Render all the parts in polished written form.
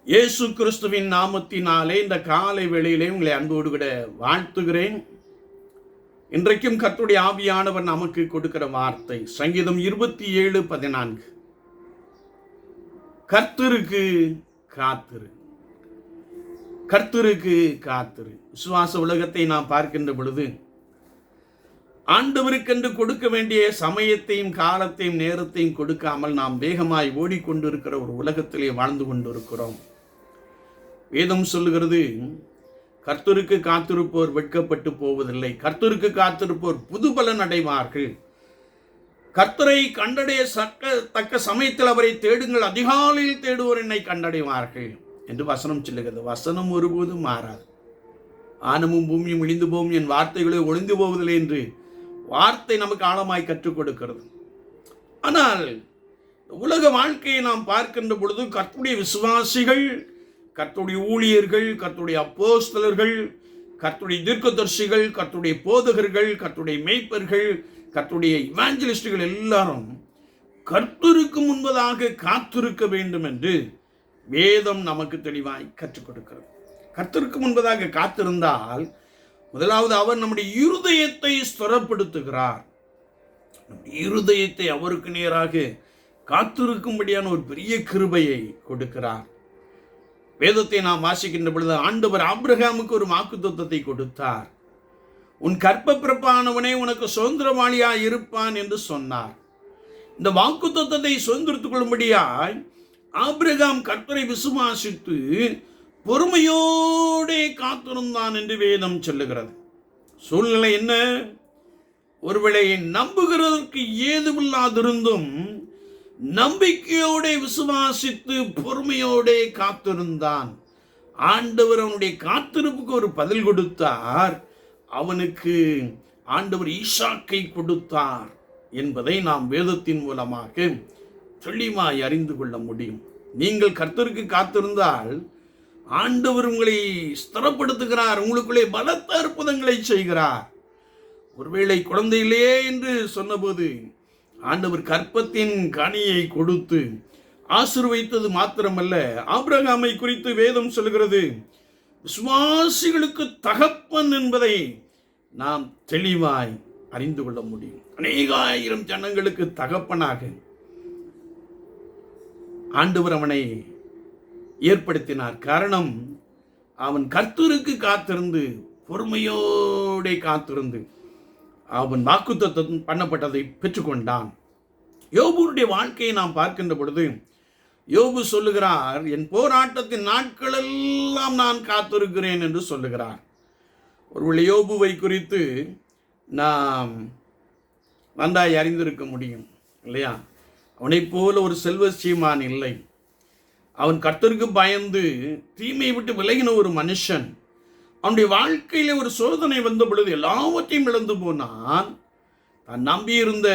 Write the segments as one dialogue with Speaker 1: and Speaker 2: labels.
Speaker 1: இயேசு கிறிஸ்துவின் நாமத்தினாலே இந்த காலை வேளையிலே உங்களை அன்போடு கூட வாழ்த்துகிறேன். இன்றைக்கும் கர்த்தருடைய ஆவியானவர் நமக்கு கொடுக்கிற வார்த்தை சங்கீதம் 27:14. கர்த்தருக்கு காத்திரு, கர்த்தருக்கு காத்திரு. விசுவாச உலகத்தை நாம் பார்க்கின்ற பொழுது ஆண்டவருக்கென்று கொடுக்க வேண்டிய சமயத்தையும் காலத்தையும் நேரத்தையும் கொடுக்காமல் நாம் வேகமாய் ஓடிக்கொண்டிருக்கிற ஒரு உலகத்திலே வாழ்ந்து கொண்டிருக்கிறோம். வேதம் சொல்லுகிறது, கர்த்தருக்கு காத்திருப்போர் வெட்கப்பட்டு போவதில்லை, கர்த்தருக்கு காத்திருப்போர் புது பலன் அடைவார்கள், கர்த்தரை கண்டடைய தக்க சமயத்தில் அவரை தேடுங்கள், அதிகாலையில் தேடுவோர் என்னை கண்டடைவார்கள் என்று வசனம் சொல்லுகிறது. வசனம் ஒருபோதும் மாறாது. ஆனமும் பூமியும் இழிந்து போகும், என் வார்த்தைகளை ஒளிந்து போவதில்லை என்று வார்த்தை நமக்கு ஆழமாய் கற்றுக் கொடுக்கிறது. ஆனால் உலக வாழ்க்கையை நாம் பார்க்கின்ற பொழுது கர்த்தருடைய விசுவாசிகள், கர்த்தருடைய ஊழியர்கள், கர்த்தருடைய அப்போஸ்தலர்கள், கர்த்தருடைய தீர்க்கதரிசிகள், கர்த்தருடைய போதகர்கள், கர்த்தருடைய மேய்ப்பர்கள், கர்த்தருடைய இவாஞ்சலிஸ்டுகள் எல்லாரும் கர்த்தருக்கு முன்பதாக காத்திருக்க வேண்டும் என்று வேதம் நமக்கு தெளிவாய் கற்றுக் கொடுக்கிறது. கர்த்தருக்கு முன்பதாக காத்திருந்தால் முதலாவது அவர் நம்முடைய இருதயத்தை ஸ்திரப்படுத்துகிறார். நம்முடைய இருதயத்தை அவருக்கு நேராக காத்திருக்கும்படியான ஒரு பெரிய கிருபையை கொடுக்கிறார். வேதத்தை நாம் வாசிக்கின்ற பொழுது ஆண்டவர் ஆபிரகாமுக்கு ஒரு வாக்குத்தத்தத்தை கொடுத்தார். உன் கற்ப பிறப்பானவனே உனக்கு சுதந்திரவாளியாய் இருப்பான் என்று சொன்னார். இந்த வாக்குத்தத்தத்தை சுதந்திரத்துக் கொள்ளும்படியாய் ஆபிரகாம் கர்த்தரை விசுவாசித்து பொறுமையோடே காத்திருந்தான் என்று வேதம் சொல்லுகிறது. சூழ்நிலை என்ன? ஒருவேளை நம்புகிறதற்கு ஏதுமில்லாதிருந்தும் நம்பிக்கையோட விசுவாசித்து பொறுமையோடே காத்திருந்தான். ஆண்டவர் அவனுடைய காத்திருப்புக்கு ஒரு பதில் கொடுத்தார். அவனுக்கு ஆண்டவர் ஈசாக்கை கொடுத்தார் என்பதை நாம் வேதத்தின் மூலமாக தெளிவாய் அறிந்து கொள்ள முடியும். நீங்கள் கர்த்தருக்கு காத்திருந்தால் ஆண்டவர் உங்களை ஸ்திரப்படுத்துகிறார், உங்களுக்குள்ளே பலத்த அற்புதங்களை செய்கிறார். ஒருவேளை குழந்தை இல்லையே என்று சொன்னபோது ஆண்டவர் கற்பத்தின் கனியை கொடுத்து ஆசீர்வதித்தது மாத்திரமல்ல, ஆபிரகாமை குறித்து வேதம் சொல்கிறது, விசுவாசிகளுக்கு தகப்பன் என்பதை நாம் தெளிவாய் அறிந்து கொள்ள முடியும். அநேகாயிரம் ஜனங்களுக்கு தகப்பனாக ஆண்டவர் அவனை ஏற்படுத்தினார். காரணம், அவன் கர்த்தருக்கு காத்திருந்து பொறுமையோടെ காத்திருந்து அவன் வாக்குத்தத்தம் பண்ணப்பட்டதை பெற்றுக்கொண்டான். யோபுடைய வாழ்க்கையை நாம் பார்க்கின்ற பொழுது யோபு சொல்லுகிறார், என் போராட்டத்தின் நாட்களெல்லாம் நான் காத்திருக்கிறேன் என்று சொல்லுகிறார். ஒருவேளை யோபுவை குறித்து நாம் நன்றாய் அறிந்திருக்க முடியும் இல்லையா? அவனைப் போல ஒரு செல்வ சீமான் இல்லை. அவன் கர்த்தருக்கு பயந்து தீமையை விட்டு விலகின ஒரு மனுஷன். அவனுடைய வாழ்க்கையில் ஒரு சோதனை வந்த பொழுது எல்லாவற்றையும் இழந்து போனான். தான் நம்பியிருந்த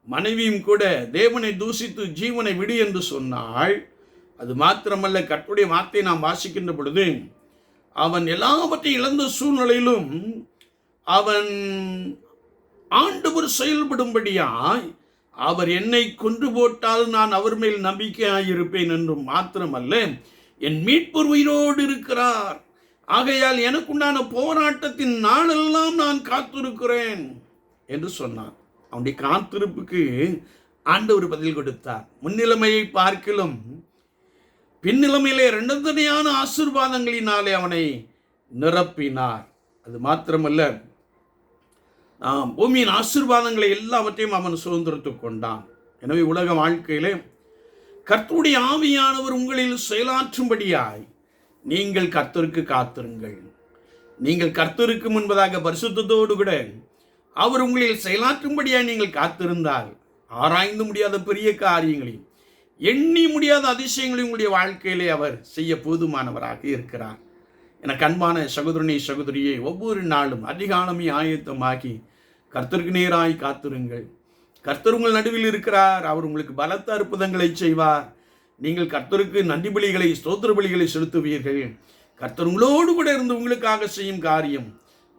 Speaker 1: மனைவியும் கூட தேவனை தூசித்து ஜீவனை விடு என்று சொன்னாள். அது மாத்திரமல்ல, கர்த்தருடைய வார்த்தையை நாம் வாசிக்கின்ற பொழுது அவன் எல்லாவற்றையும் இழந்த சூழ்நிலையிலும் அவன் ஆண்டவர் செயல்படும்படியாய், அவர் என்னை கொன்று போட்டால் நான் அவர் மேல் நம்பிக்கையாயிருப்பேன் என்றும் மாத்திரமல்ல, என் மீட்பர் உயிரோடு இருக்கிறார், ஆகையால் எனக்குண்டான போராட்டத்தின் நாளெல்லாம் நான் காத்திருக்கிறேன் என்று சொன்னான். அவனுடைய காத்திருப்புக்கு ஆண்டவர் பதில் கொடுத்தார். முன்னிலைமையை பார்க்கிலும் பின்னிலைமையிலே இரண்டத்தனையான ஆசீர்வாதங்களினாலே அவனை நிரப்பினார். அது மாத்திரமல்ல, பூமியின் ஆசீர்வாதங்களை எல்லாவற்றையும் அவன் சுதந்திரத்துக் கொண்டான். எனவே உலக வாழ்க்கையிலே கர்த்தருடைய ஆவியானவர் உங்களில் செயலாற்றும்படியாய் நீங்கள் கர்த்தருக்கு காத்திருங்கள். நீங்கள் கர்த்தருக்கு முன்பதாக பரிசுத்தத்தோடு கூட அவர் உங்களில் செயலாற்றும்படியாய் நீங்கள் காத்திருந்தால் ஆராய்ந்து முடியாத பெரிய காரியங்களையும் எண்ணி முடியாத அதிசயங்களையும் உங்களுடைய வாழ்க்கையிலே அவர் செய்ய போதுமானவராக இருக்கிறார். எனக்கு அன்பான சகோதரனே சகோதரியே, ஒவ்வொரு நாளும் அதிகாலமே ஆயத்தமாகி கர்த்தருக்கு நேராய் காத்திருங்கள். கர்த்தர் உங்கள் நடுவில் இருக்கிறார். அவர் உங்களுக்கு பலத்த அற்புதங்களை செய்வார். நீங்கள் கர்த்தருக்கு நன்றி பலிகளை, ஸ்தோத்திர பலிகளை செலுத்துவீர்கள். கர்த்தர் உங்களோடு கூட இருந்து உங்களுக்காக செய்யும் காரியம்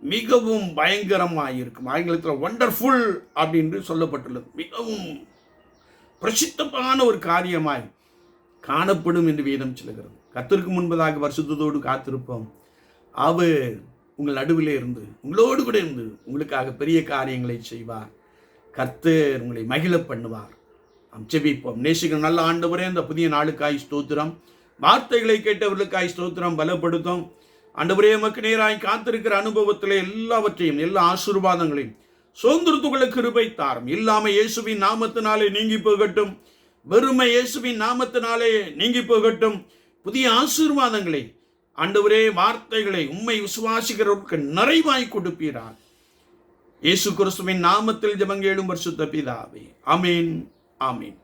Speaker 1: மிகவும் பயங்கரமாக இருக்கும். ஆங்கிலத்தில் ஒண்டர்ஃபுல் அப்படின்னு சொல்லப்பட்டுள்ளது. மிகவும் பிரசித்தமான ஒரு காரியமாய் காணப்படும் என்று வேதம் சொல்லுகிறது. கர்த்தருக்கு முன்பதாக பரிசுத்தத்தோடு காத்திருப்போம். அவர் உங்கள் நடுவிலே இருந்து உங்களோடு கூட இருந்து உங்களுக்காக பெரிய காரியங்களை செய்வார். கர்த்தர் உங்களை மகிழ பண்ணுவார். நாம் ஜெபிப்போம். நேசிக்கிற நல்ல ஆண்டவரே, இந்த புதிய நாளுக்காய் ஸ்தோத்திரம். வார்த்தைகளை கேட்டவர்களுக்காய் ஸ்தோத்திரம். பலப்படுத்தும் ஆண்டவரே. எமக்கு நேராய் காத்திருக்கிற அனுபவத்திலே எல்லாவற்றையும், எல்லா ஆசீர்வாதங்களையும் சுதந்திரத்துக்குள்ள கிருபை தாரும். இல்லாம இயேசுவின் நாமத்தினாலே நீங்கி போகட்டும். வெறுமை இயேசுவின் நாமத்தினாலே நீங்கி போகட்டும். புதிய ஆசீர்வாதங்களை ஆண்டவரே, வார்த்தைகளை உம்மை விசுவாசிக்கிறவர்களுக்கு நிறைவாய் கொடுப்பீரார். இயேசு கிறிஸ்துவின் நாமத்தில் ஜெபங்கேளும் பரிசுத்த பிதாவே. ஆமீன், ஆமீன்.